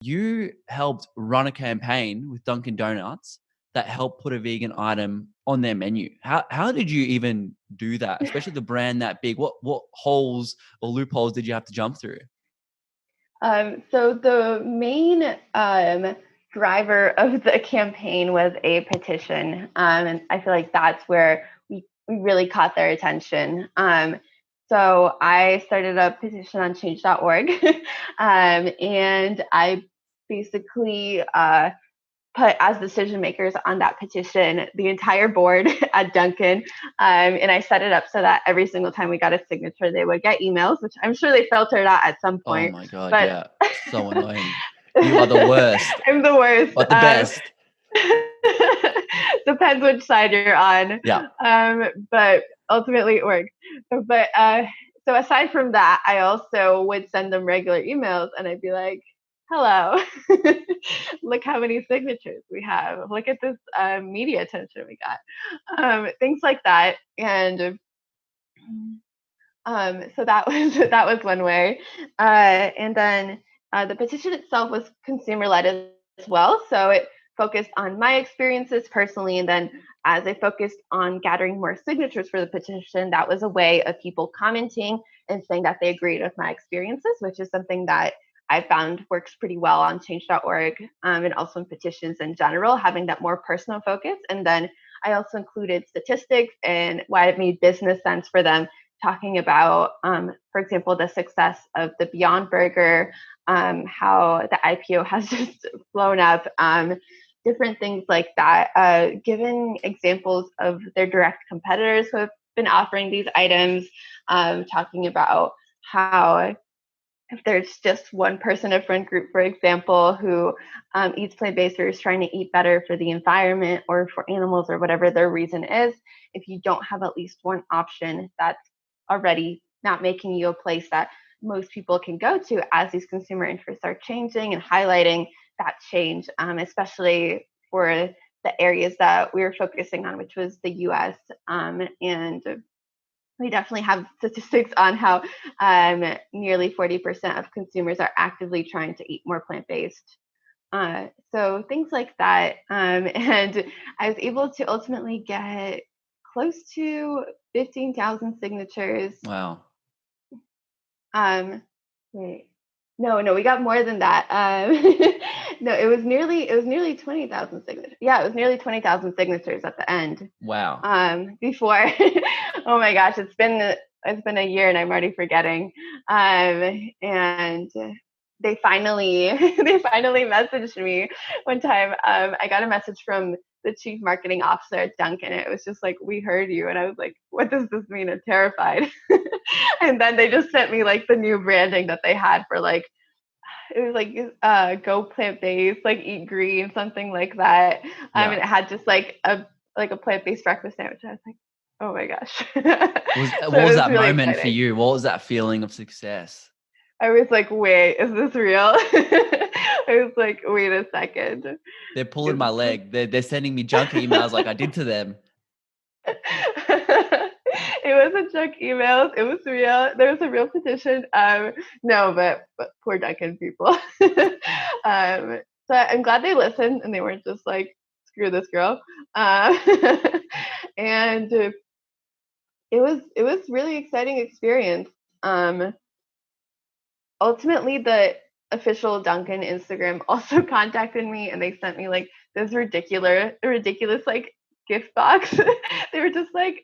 You helped run a campaign with Dunkin' Donuts that helped put a vegan item on their menu. How did you even do that? Especially the brand that big. What holes or loopholes did you have to jump through? So the main driver of the campaign was a petition, and I feel like that's where we really caught their attention. So I started a petition on change.org, and I basically put as decision makers on that petition the entire board at Dunkin'. And I set it up so that every single time we got a signature, they would get emails, which I'm sure they filtered out at some Oh point. my god, But yeah. So annoying. You are the worst, I'm the worst. but the best. Depends which side you're on. Yeah. But ultimately it worked. But so aside from that, I also would send them regular emails and I'd be like, hello, look how many signatures we have. Look at this media attention we got. Things like that. And so that was that was one way. And then the petition itself was consumer led as well. So it focused on my experiences personally. And then as I focused on gathering more signatures for the petition, that was a way of people commenting and saying that they agreed with my experiences, which is something that I found works pretty well on change.org, and also in petitions in general, having that more personal focus. And then I also included statistics and why it made business sense for them, talking about, for example, the success of the Beyond Burger, how the IPO has just blown up, different things like that, giving examples of their direct competitors who have been offering these items, talking about how if there's just one person, a friend group, for example, who eats plant-based or is trying to eat better for the environment or for animals or whatever their reason is, if you don't have at least one option that's already not making you a place that most people can go to as these consumer interests are changing and highlighting that change, especially for the areas that we were focusing on, which was the US. And we definitely have statistics on how nearly 40% of consumers are actively trying to eat more plant-based. So things like that. And I was able to ultimately get close to 15,000 signatures. Wow. Um, wait, no, we got more than that. No, it was nearly 20,000 signatures. Yeah, it was nearly 20,000 signatures at the end. Wow. Before, oh my gosh, it's been a year and I'm already forgetting. And they finally they finally messaged me one time. I got a message from the chief marketing officer at Dunkin'. It was just like, we heard you. And I was like, what does this mean? I'm terrified. And then they just sent me like the new branding that they had for like, it was like go plant based, like eat green, something like that. Yeah. And it had just like a plant based breakfast sandwich. I was like, oh my gosh. What So was it was that really moment for exciting. you? What was that feeling of success? I was like, wait, is this real? I was like, wait a second. They're pulling Is my this leg. They're sending me junk emails like I did to them. it wasn't junk emails. It was real. There was a real petition. No, but poor Duncan people. So I'm glad they listened and they weren't just like, screw this girl. Uh, and it was really exciting experience. Um, Ultimately, the official Dunkin' Instagram also contacted me and they sent me like this ridiculous like gift box. They were just like,